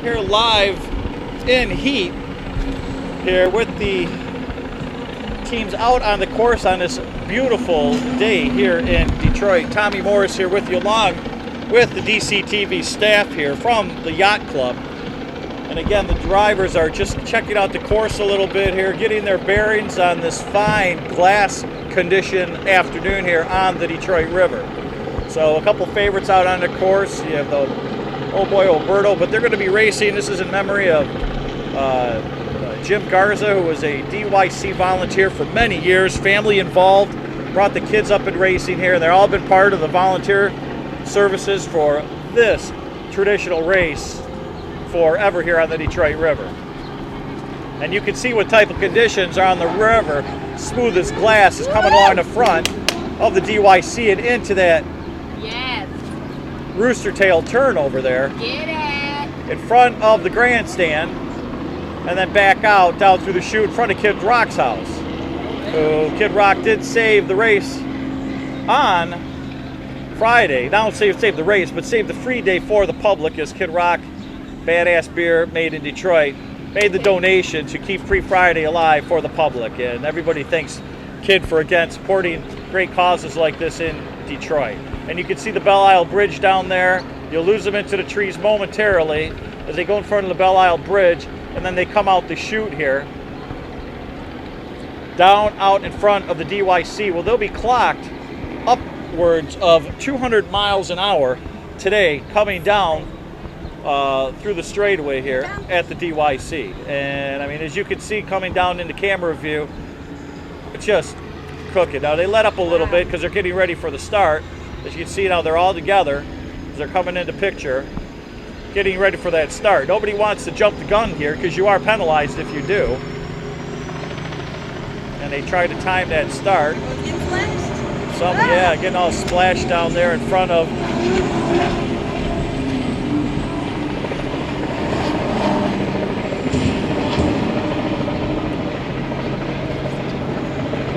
here live in heat here with the teams out on the course on this beautiful day here in Detroit. Tommy Morris here with you along with the DCTV staff here from the Yacht Club. And again, the drivers are just checking out the course a little bit here, getting their bearings on this fine glass condition afternoon here on the Detroit River. So a couple favorites out on the course. You have the old boy Alberto, but they're going to be racing. This is in memory of Jim Garza, who was a DYC volunteer for many years, family involved, brought the kids up in racing here. They've all been part of the volunteer services for this traditional race forever here on the Detroit River. And you can see what type of conditions are on the river. Smooth as glass is coming along the front of the DYC and into that rooster tail turn over there. Get it! In front of the grandstand, and then back out down through the chute in front of Kid Rock's house. So Kid Rock did save the race on Friday. Not save the race, but save the free day for the public as Kid Rock, badass beer made in Detroit, made the donation to keep Free Friday alive for the public. And everybody thanks Kid for, again, supporting great causes like this in Detroit. And you can see the Belle Isle Bridge down there. You'll lose them into the trees momentarily as they go in front of the Belle Isle Bridge, and then they come out the chute here, down out in front of the DYC. Well, they'll be clocked upwards of 200 miles an hour today coming down through the straightaway here at the DYC. And I mean, as you can see coming down into camera view, it's just cooking. Now they let up a little bit because they're getting ready for the start. As you can see now, they're all together as they're coming into picture, getting ready for that start. Nobody wants to jump the gun here because you are penalized if you do. And they try to time that start. Some, yeah, getting all splashed down there in front of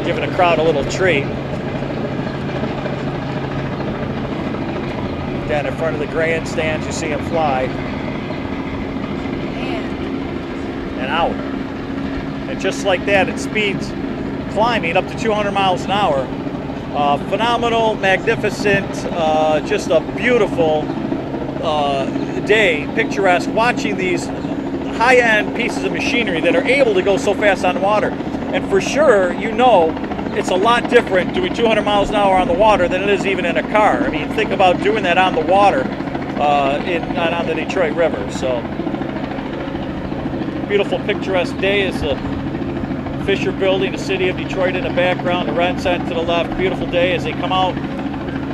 giving the crowd a little treat. Down in front of the grandstands, you see them fly. And out. And just like that, it speeds climbing up to 200 miles an hour. Phenomenal, magnificent, just a beautiful day, picturesque, watching these high-end pieces of machinery that are able to go so fast on the water. And for sure, you know, it's a lot different doing 200 miles an hour on the water than it is even in a car. I mean, think about doing that on the water on the Detroit River. So, beautiful, picturesque day is the Fisher Building, the city of Detroit in the background, the Red Center to the left. Beautiful day as they come out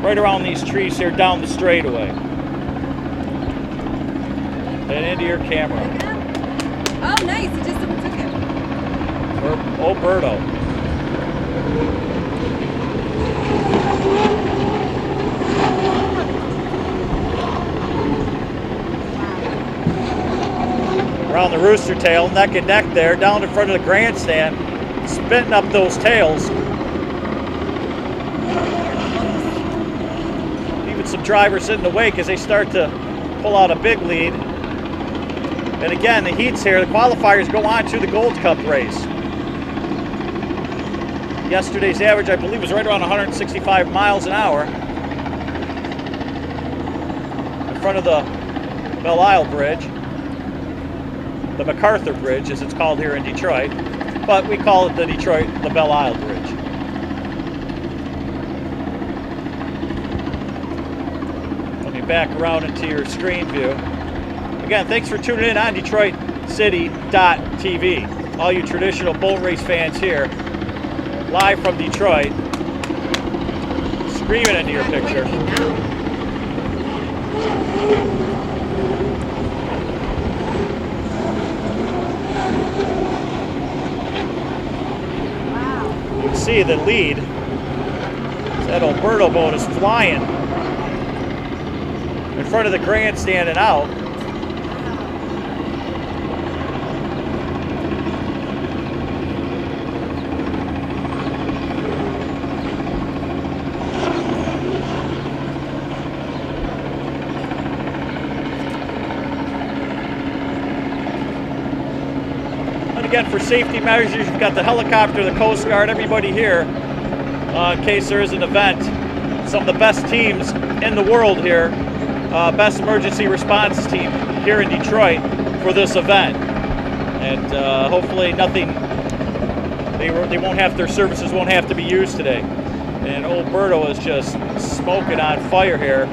right around these trees here down the straightaway. And into your camera. Oh, nice. He just took it. Alberto. Around the rooster tail, neck and neck there, down in front of the grandstand, spitting up those tails. Even some drivers in the wake as they start to pull out a big lead. And again, the heats here, the qualifiers go on to the Gold Cup race. Yesterday's average, I believe, was right around 165 miles an hour in front of the Belle Isle Bridge, the MacArthur Bridge, as it's called here in Detroit, but we call it the Belle Isle Bridge. Let me back around into your screen view. Again, thanks for tuning in on DetroitCity.tv. All you traditional boat race fans here, live from Detroit, screaming into your picture. Wow. You can see the lead. That Alberto boat is flying in front of the grandstand and out. again, for safety measures, you've got the helicopter, the Coast Guard, everybody here in case there is an event. Some of the best teams in the world here, best emergency response team here in Detroit for this event. And hopefully nothing, they won't have, their services won't have to be used today. And Old Berto is just smoking on fire here.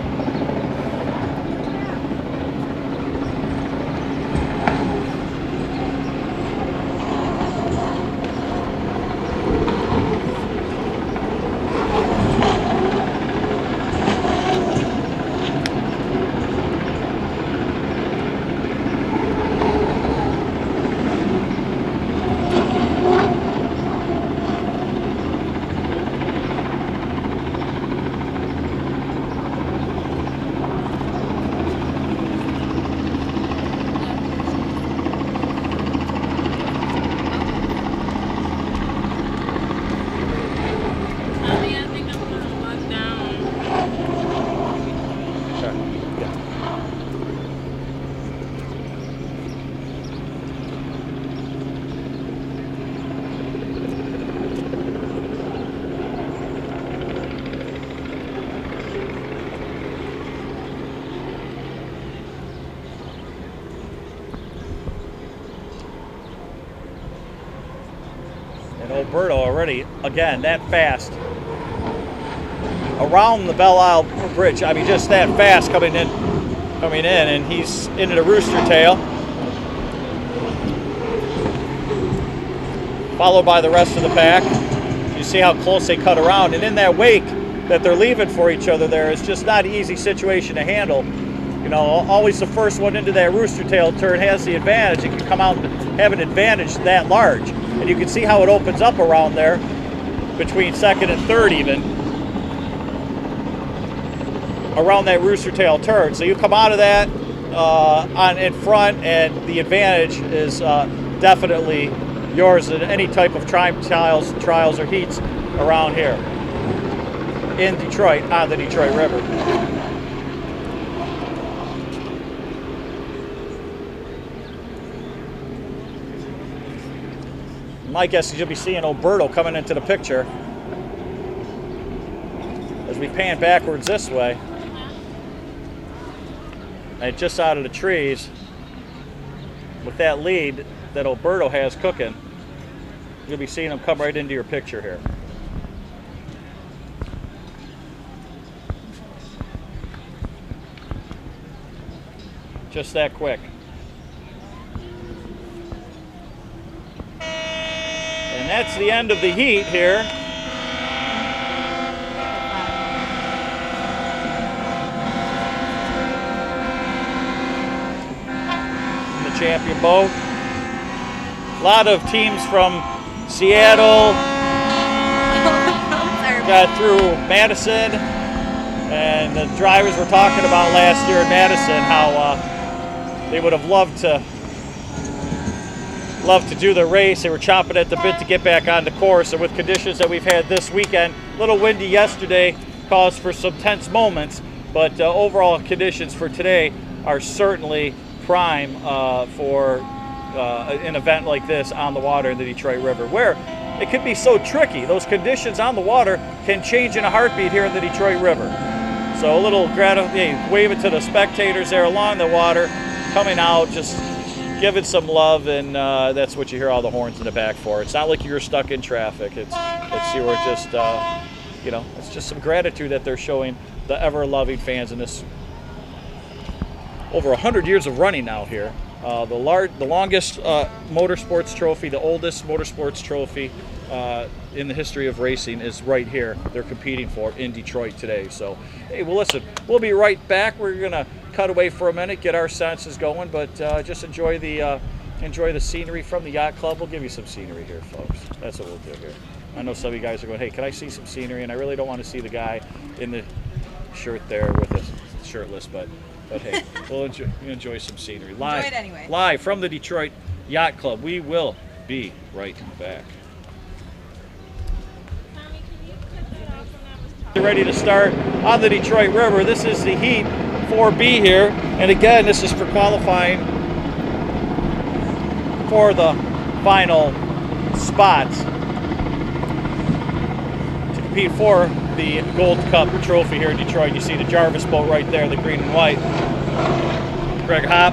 And Old Berto already, again, that fast. Around the Belle Isle Bridge, I mean, just that fast coming in, and he's into the rooster tail. Followed by the rest of the pack. You see how close they cut around, and in that wake that they're leaving for each other there, it's just not an easy situation to handle. You know, always the first one into that rooster tail turn has the advantage. It can come out and have an advantage that large. And you can see how it opens up around there between second and third even. Around that rooster tail turn. So you come out of that in front, and the advantage is definitely yours in any type of trials or heats around here in Detroit on the Detroit River. My guess is you'll be seeing Old Berto coming into the picture as we pan backwards this way. And just out of the trees with that lead that Old Berto has cooking, you'll be seeing him come right into your picture here. Just that quick. And that's the end of the heat here. The champion boat. A lot of teams from Seattle got through Madison, and the drivers were talking about last year in Madison how they would have loved to do the race. They were chomping at the bit to get back on the course, and with conditions that we've had this weekend, a little windy yesterday caused for some tense moments, but overall conditions for today are certainly prime for an event like this on the water in the Detroit River, where it can be so tricky. Those conditions on the water can change in a heartbeat here in the Detroit River. So a little wave it to the spectators there along the water, coming out, just give it some love, and that's what you hear all the horns in the back for. It's not like you're stuck in traffic. It's you're just you know, it's just some gratitude that they're showing the ever-loving fans in this over 100 years of running now here. The longest motorsports trophy, the oldest motorsports trophy in the history of racing is right here. They're competing for in Detroit today. So, hey, well, listen, we'll be right back. We're gonna cut away for a minute, get our senses going, but just enjoy the scenery from the yacht club. We'll give you some scenery here, folks. That's what we'll do here. I know some of you guys are going, hey, can I see some scenery? And I really don't want to see the guy in the shirt there with us shirtless, but hey, we'll enjoy some scenery. Live, enjoy it anyway. Live from the Detroit Yacht Club. We will be right back. Ready to start on the Detroit River. This is the Heat 4B here, and again, this is for qualifying for the final spots to compete for the Gold Cup trophy here in Detroit. You see the Jarvis boat right there, the green and white. Greg Hopp,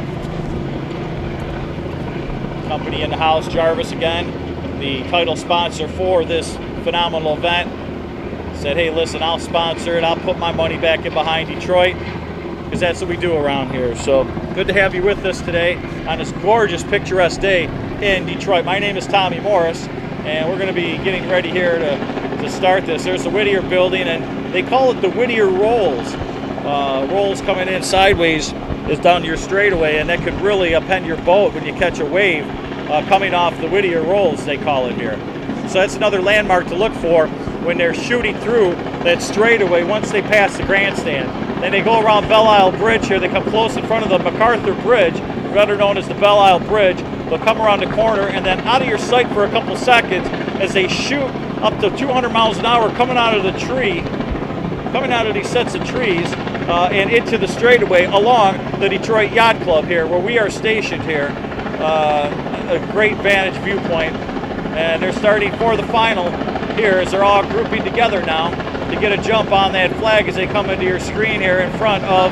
company in the house, Jarvis again, the title sponsor for this phenomenal event. Said, hey, listen, I'll sponsor it. I'll put my money back in behind Detroit, because that's what we do around here. So good to have you with us today on this gorgeous, picturesque day in Detroit. My name is Tommy Morris, and we're going to be getting ready here to start this. There's the Whittier building, and they call it the Whittier Rolls. Rolls coming in sideways is down your straightaway, and that could really upend your boat when you catch a wave coming off the Whittier Rolls, they call it here. So that's another landmark to look for when they're shooting through that straightaway once they pass the grandstand. Then they go around Belle Isle Bridge here. They come close in front of the MacArthur Bridge, better known as the Belle Isle Bridge. They'll come around the corner and then out of your sight for a couple seconds as they shoot up to 200 miles an hour coming out of the tree, coming out of these sets of trees and into the straightaway along the Detroit Yacht Club here, where we are stationed here. A great vantage viewpoint. And they're starting for the final here as they're all grouping together now to get a jump on that flag as they come into your screen here in front of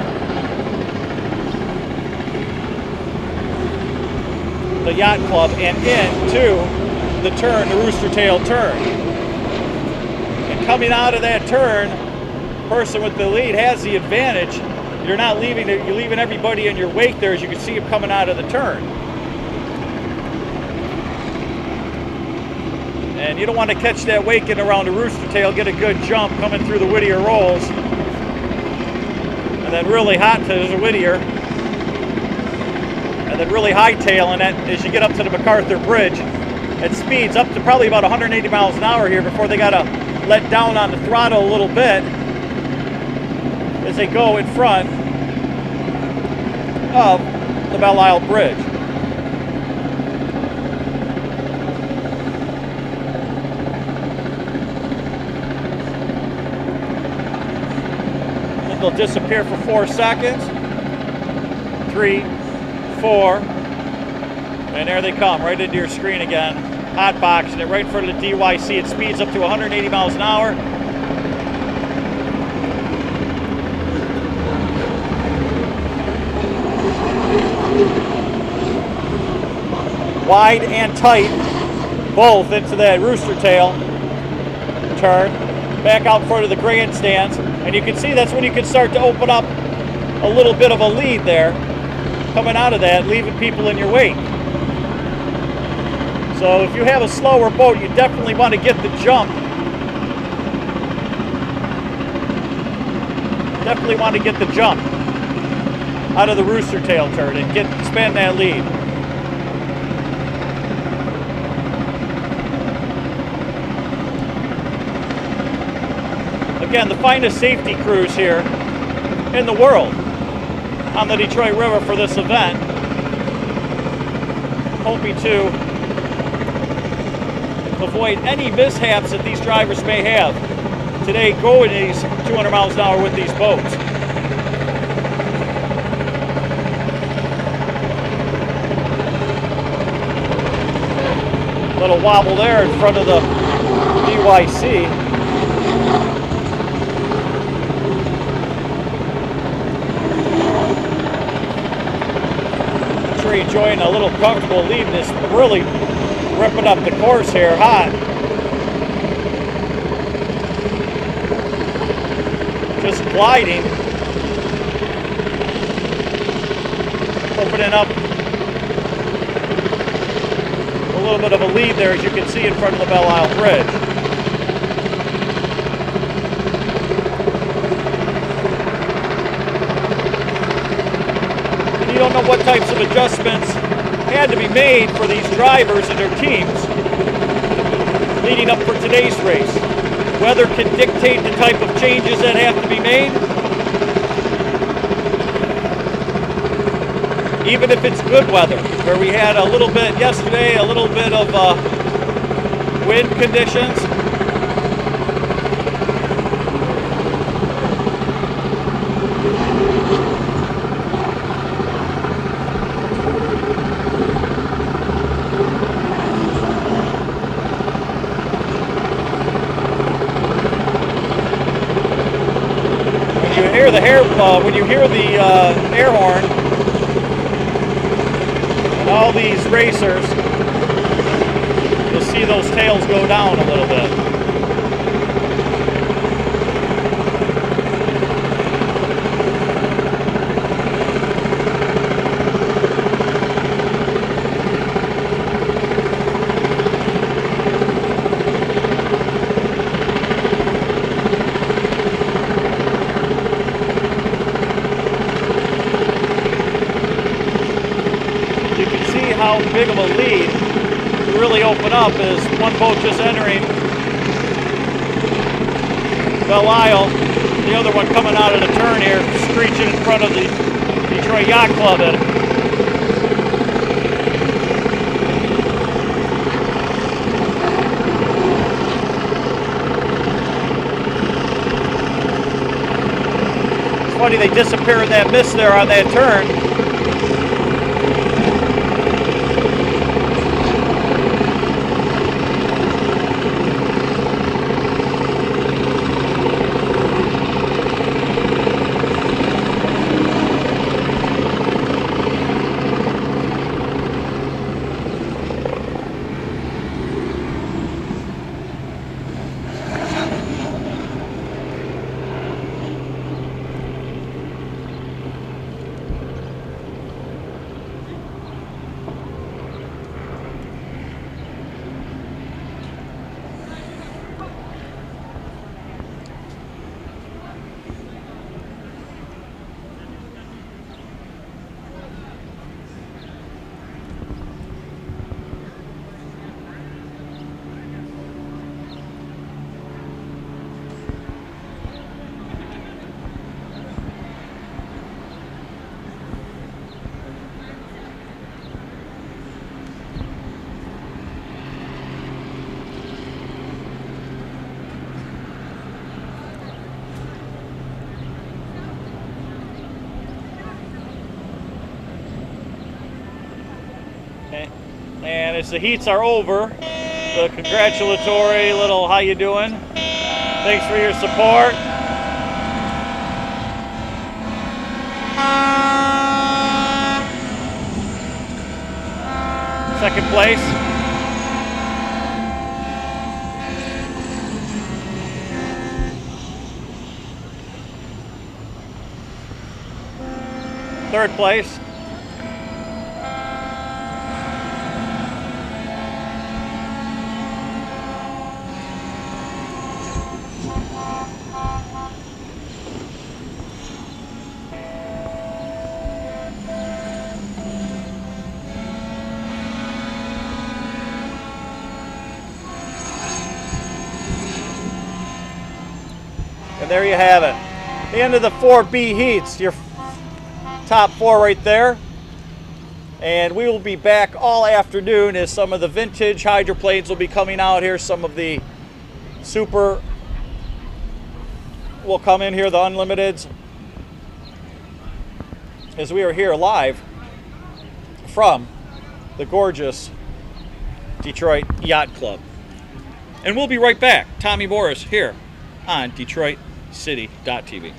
the Yacht Club and into the turn, the Rooster Tail turn. And coming out of that turn, the person with the lead has the advantage. You're not leaving, you're leaving everybody in your wake there as you can see them coming out of the turn. And you don't want to catch that wake in around the Rooster Tail, get a good jump coming through the Whittier Rolls. And then really hot to the Whittier. And then really hightailing it as you get up to the MacArthur Bridge. It speeds up to probably about 180 miles an hour here before they got to let down on the throttle a little bit as they go in front of the Belle Isle Bridge. They'll disappear for 4 seconds. 3, 4, and there they come, right into your screen again. Hot boxing it right in front of the DYC. It speeds up to 180 miles an hour. Wide and tight, both into that Rooster Tail turn. Back out in front of the grandstands. And you can see that's when you can start to open up a little bit of a lead there, coming out of that, leaving people in your wake. So if you have a slower boat, you definitely want to get the jump. Definitely want to get the jump out of the Rooster Tail turn and expand that lead. Again, the finest safety crews here in the world on the Detroit River for this event. Hoping to avoid any mishaps that these drivers may have today going these 200 miles an hour with these boats. Little wobble there in front of the DYC. Enjoying a little comfortable lead, this really ripping up the course here hot. Just gliding, opening up a little bit of a lead there as you can see in front of the Belle Isle Bridge. You don't know what types of adjustments had to be made for these drivers and their teams leading up for today's race. Weather can dictate the type of changes that have to be made. Even if it's good weather, where we had a little bit yesterday, a little bit of wind conditions. when you hear the air horn, and all these racers, you'll see those tails go down a little bit. How big of a lead to really open up is one boat just entering Belle Isle, the other one coming out of the turn here, screeching in front of the Detroit Yacht Club. It's funny, they disappear in that mist there on that turn. And as the heats are over, the congratulatory little "how you doing? Thanks for your support." Second place. Third place. And there you have it. The end of the 4B heats, your top four right there. And we will be back all afternoon as some of the vintage hydroplanes will be coming out here. Some of the super will come in here, the Unlimiteds, as we are here live from the gorgeous Detroit Yacht Club. And we'll be right back. Tommy Morris here on DetroitCity.tv.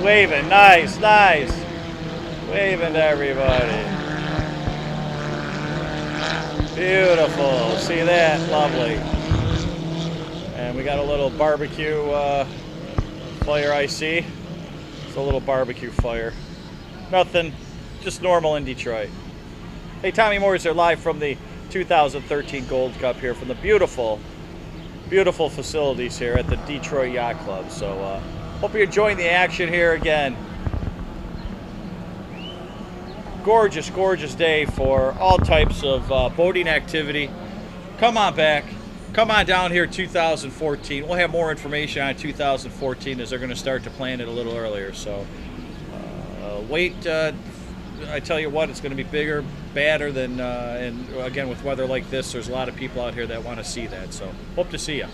Waving, nice, nice. Waving to everybody. Beautiful, see that, lovely. And we got a little barbecue fire I see. It's a little barbecue fire. Nothing, just normal in Detroit. Hey, Tommy Morris here live from the 2013 Gold Cup here from the beautiful, beautiful facilities here at the Detroit Yacht Club. So hope you're enjoying the action here again. Gorgeous, gorgeous day for all types of boating activity. Come on back. Come on down here 2014. We'll have more information on 2014 as they're going to start to plan it a little earlier. So wait, I tell you what, it's going to be bigger, badder than, and again, with weather like this, there's a lot of people out here that want to see that. So hope to see you.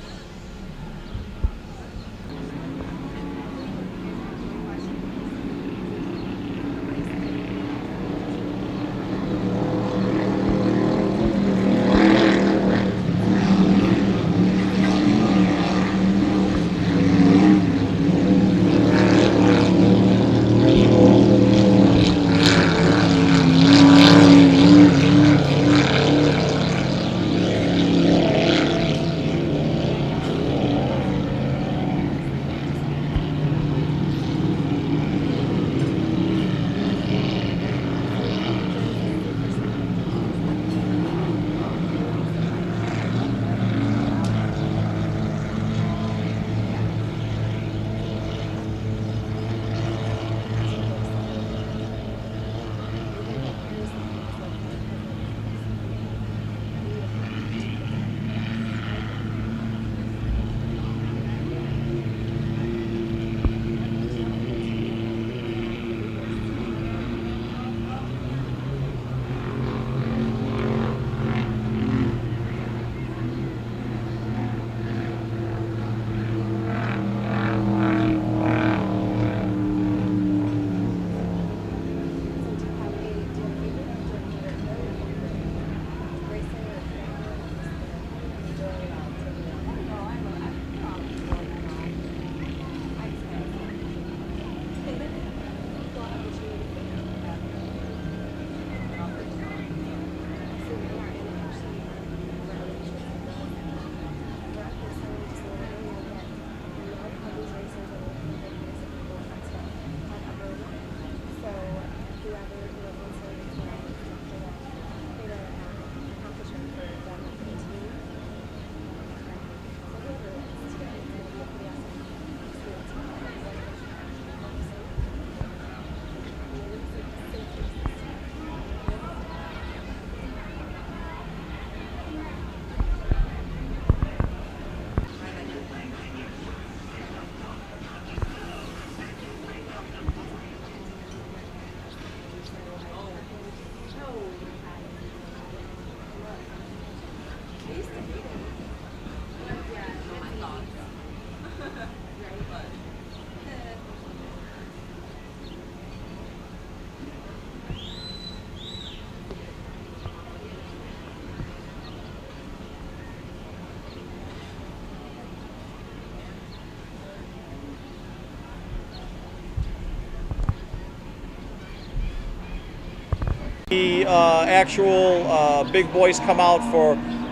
The actual big boys come out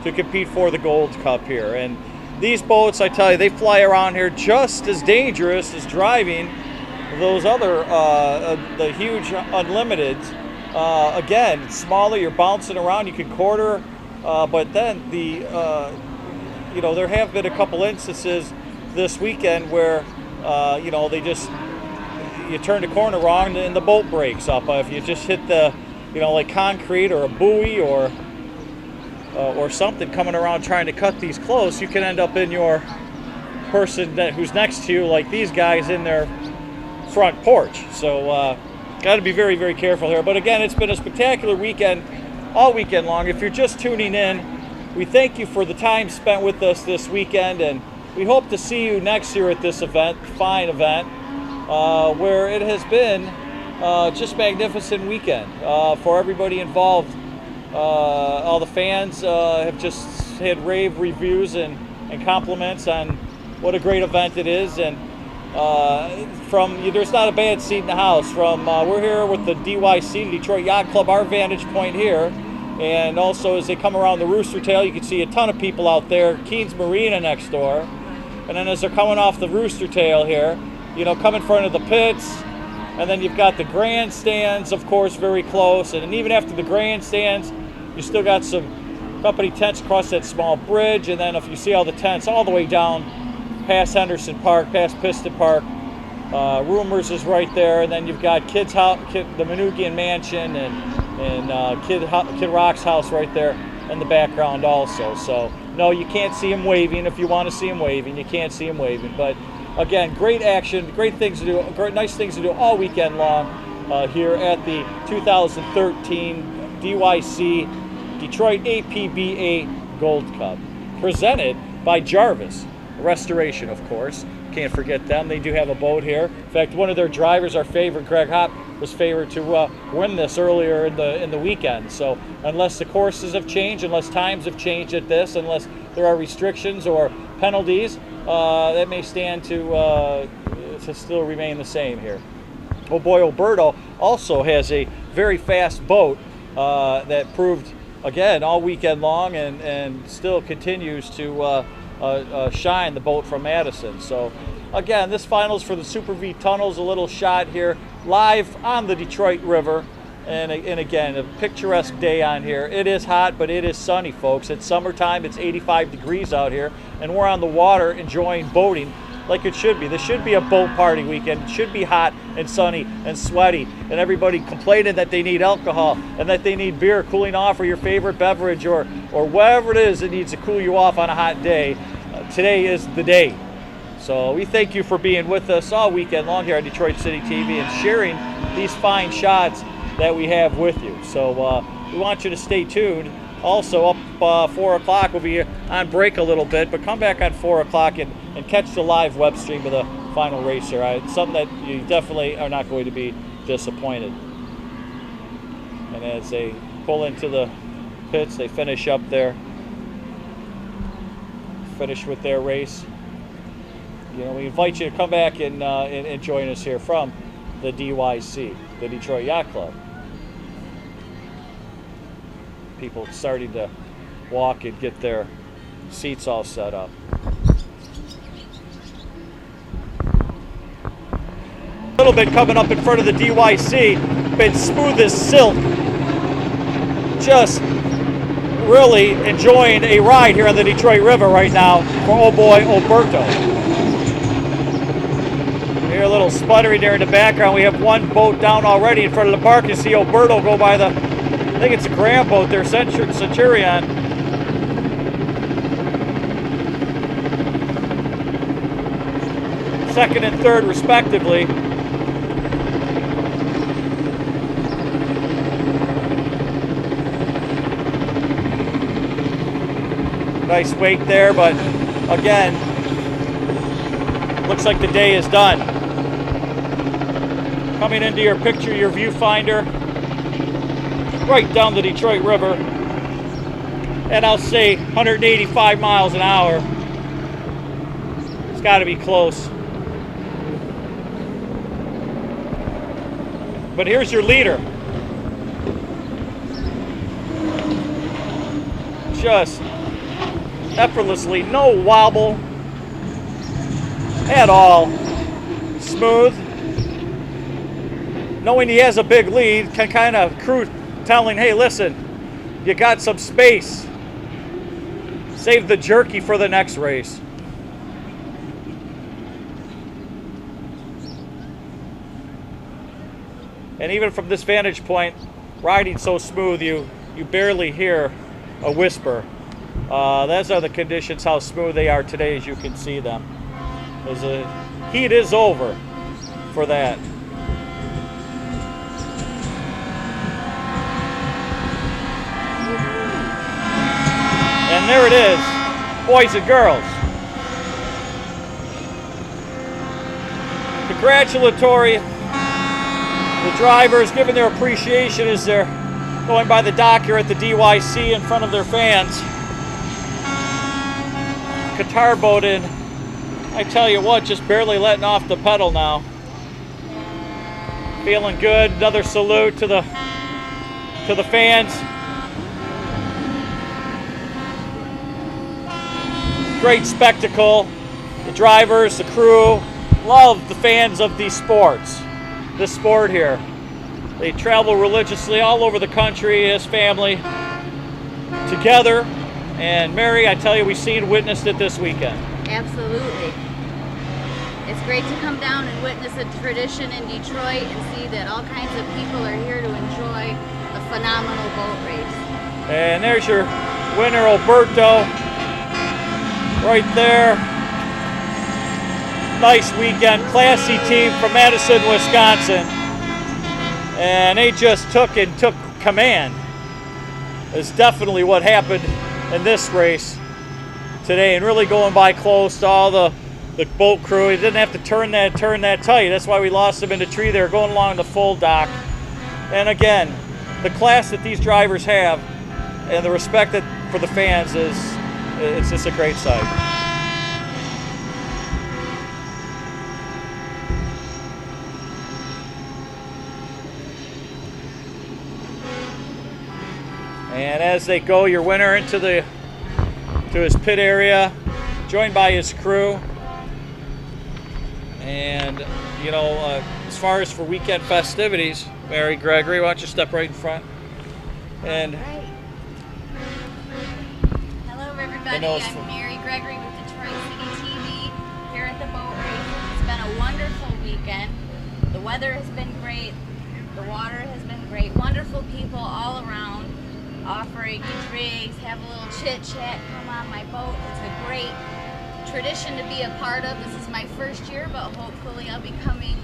to compete for the Gold Cup here, and these boats, I tell you, they fly around here just as dangerous as driving those other the huge unlimiteds. Again, it's smaller, you're bouncing around, you can quarter, but then the you know, there have been a couple instances this weekend where you know, you turn the corner wrong and the boat breaks up. If you just hit the, you know, like concrete or a buoy or something coming around trying to cut these close, you can end up in your person who's next to you, like these guys, in their front porch. So got to be very, very careful here. But again, it's been a spectacular weekend, all weekend long. If you're just tuning in, we thank you for the time spent with us this weekend, and we hope to see you next year at this event, fine event, where it has been just magnificent weekend for everybody involved. All the fans have just had rave reviews and compliments on what a great event it is, and there's not a bad seat in the house. We're here with the DYC, Detroit Yacht Club, our vantage point here. And also as they come around the Rooster Tail, you can see a ton of people out there. Keens Marina next door. And then as they're coming off the Rooster Tail here, come in front of the pits. And then you've got the grandstands, of course, very close. And even after the grandstands, you still got some company tents across that small bridge. And then if you see all the tents all the way down past Henderson Park, past Piston Park, Rumors is right there. And then you've got the Manukian Mansion and Kid Rock's house right there in the background also. So, no, you can't see him waving. If you want to see him waving, you can't see him waving. But again, great action, great things to do, nice things to do all weekend long here at the 2013 DYC Detroit APBA Gold Cup, presented by Jarvis Restoration, of course. Can't forget them. They do have a boat here. In fact, one of their drivers, our favorite, Greg Hopp, was favored to win this earlier in the weekend. So unless the courses have changed, unless times have changed at this, unless there are restrictions or penalties, that may stand to still remain the same here. Oh boy, Alberto also has a very fast boat that proved, again, all weekend long and still continues to shine, the boat from Madison. So again, this finals for the Super V Tunnels, a little shot here live on the Detroit River. And again, a picturesque day on here. It is hot, but it is sunny, folks. It's summertime. It's 85 degrees out here, and we're on the water enjoying boating like it should be. This should be a boat party weekend. It should be hot and sunny and sweaty, and everybody complaining that they need alcohol and that they need beer cooling off, or your favorite beverage, or whatever it is that needs to cool you off on a hot day. Today is the day. So we thank you for being with us all weekend long here on Detroit City TV and sharing these fine shots that we have with you. So we want you to stay tuned. Also up 4 o'clock, we'll be on break a little bit, but come back on 4 o'clock and catch the live web stream of the final race here. It's something that you definitely are not going to be disappointed. And as they pull into the pits, they finish up there, finish with their race. We invite you to come back and join us here from the DYC, the Detroit Yacht Club. People starting to walk and get their seats all set up. A little bit coming up in front of the DYC, been smooth as silk. Just really enjoying a ride here on the Detroit River right now for oh boy Alberto. Hear a little sputtering there in the background. We have one boat down already in front of the park. You see Alberto go by I think it's a Graham boat there, Centurion. Second and third, respectively. Nice wake there, but again, looks like the day is done. Coming into your picture, your viewfinder, right down the Detroit River, and I'll say 185 miles an hour. It's got to be close. But here's your leader. Just effortlessly, no wobble at all. Smooth. Knowing he has a big lead, can kind of crew telling, hey, listen, you got some space. Save the jerky for the next race. And even from this vantage point, riding so smooth, you barely hear a whisper. Those are the conditions, how smooth they are today, as you can see them. The heat is over for that. And there it is, boys and girls. Congratulatory. The drivers giving their appreciation as they're going by the dock here at the DYC in front of their fans. Qatar boat in I tell you what, just barely letting off the pedal now. Feeling good. Another salute to the fans. Great spectacle. The drivers, the crew, love the fans of these sports. This sport here. They travel religiously all over the country, his family, together. And Mary, I tell you, we seen and witnessed it this weekend. Absolutely. It's great to come down and witness a tradition in Detroit and see that all kinds of people are here to enjoy a phenomenal boat race. And there's your winner, Alberto, right there. Nice weekend, classy team from Madison, Wisconsin. And they just took command. Is definitely what happened in this race today, and really going by close to all the boat crew. He didn't have to turn that tight. That's why we lost him in the tree there, going along the full dock. And again, the class that these drivers have and the respect for the fans it's just a great sight. And as they go, your winner to his pit area, joined by his crew. And you know, as far as for weekend festivities, Mary Gregory, why don't you step right in front? And Right. Hello everybody, I'm Mary Gregory with Detroit City TV here at the boat race. It's been a wonderful weekend. The weather has been great, the water has been great, wonderful people all around offering you drinks, have a little chit chat, come on my boat. It's a great tradition to be a part of. This is my first year, but hopefully I'll be coming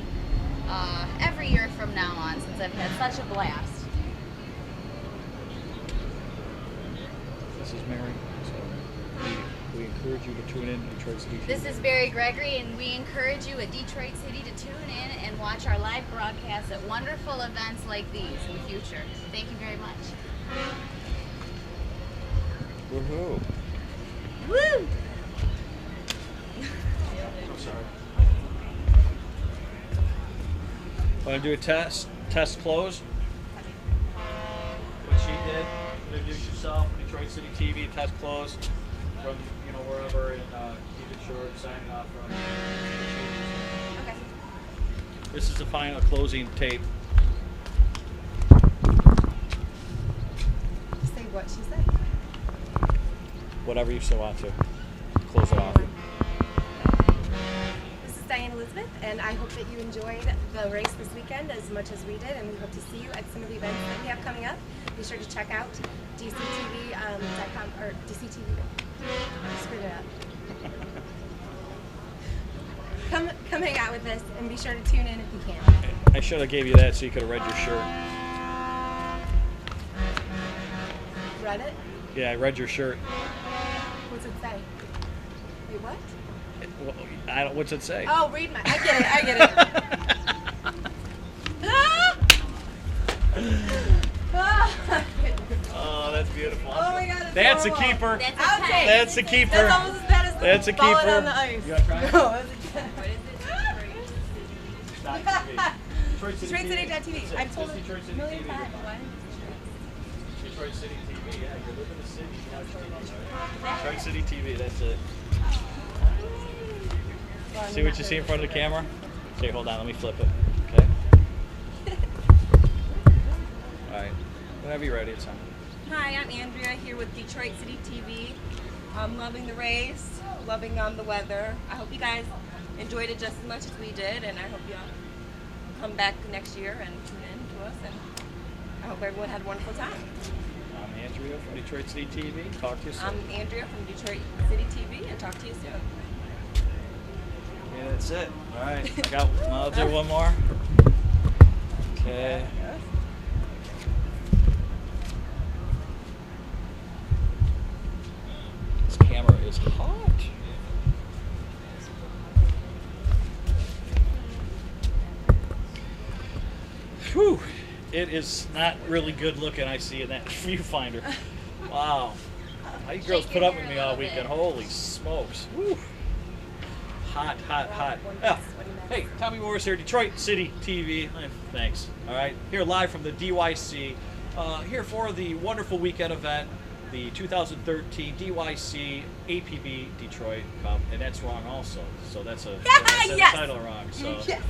every year from now on since I've had such a blast. this is Mary. So we encourage you to tune in to Detroit City TV. This is Mary Gregory, and we encourage you at Detroit City to tune in and watch our live broadcasts at wonderful events like these in the future. Thank you very much. Woohoo! Woo! I'm sorry. Want to do a test? Test close? What she did, introduce yourself, Detroit City TV, test close from, you know, wherever, and keep it short, signing off from. Okay. This is the final closing tape. Say what she said. Whatever you still want to. Close it off. This is Diane Elizabeth, and I hope that you enjoyed the race this weekend as much as we did, and we hope to see you at some of the events that we have coming up. Be sure to check out DCTV.com or DCTV. Screwed it up. Come hang out with us, and be sure to tune in if you can. I should have gave you that so you could have read your shirt. Read it? Yeah, I read your shirt. What's it say? Wait, what? Well, I don't. What's it say? Oh, read my. I get it. Oh, that's beautiful. Oh my God, it's That's a horrible. keeper. That's I'll a take 10. That's a keeper. That's almost as bad as That's a falling keeper. on the ice. You wanna try it? No, that's a 10. What is it? Detroit Detroit City.tv. I've told Just it Detroit a City million TV. times. Detroit City TV. Yeah, you're living in the city. Detroit City TV. That's it. See what you see in front of the camera? Okay, hold on. Let me flip it. Okay. All right. Whenever you're ready, it's on. Hi, I'm Andrea here with Detroit City TV. I'm loving the race, loving the weather. I hope you guys enjoyed it just as much as we did, and I hope you come back next year and tune in to us, and I hope everyone had a wonderful time. I'm Andrea from Detroit City TV. Talk to you soon. I'm Andrea from Detroit City TV, and talk to you soon. Yeah, that's it. All right. I'll do one more. Okay. This camera is hot. Whew. It is not really good looking, I see in that viewfinder. Wow. How you girls put up with me all weekend? Holy smokes. Whew. hot. One Yeah. piece, 20 minutes. Hey, Tommy Morris here, Detroit City TV. Thanks. All right, here live from the DYC, here for the wonderful weekend event, the 2013 DYC APB Detroit Cup, and that's wrong also. So that's a Yes! title wrong. So Yes.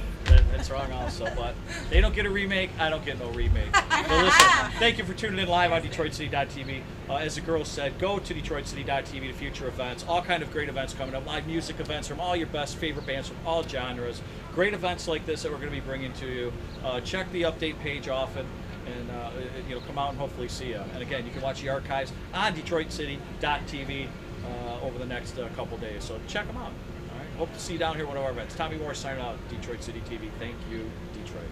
that's wrong also. But they don't get a remake. I don't get no remake. Well, listen, thank you for tuning in live on DetroitCity.tv. As the girls said, go to DetroitCity.tv to future events. All kind of great events coming up. Live music events from all your best favorite bands from all genres. Great events like this that we're going to be bringing to you. Check the update page often. And come out and hopefully see you. And again, you can watch the archives on DetroitCity.tv over the next couple days. So check them out. All right. Hope to see you down here at one of our events. Tommy Moore signing out. Detroit City TV. Thank you, Detroit.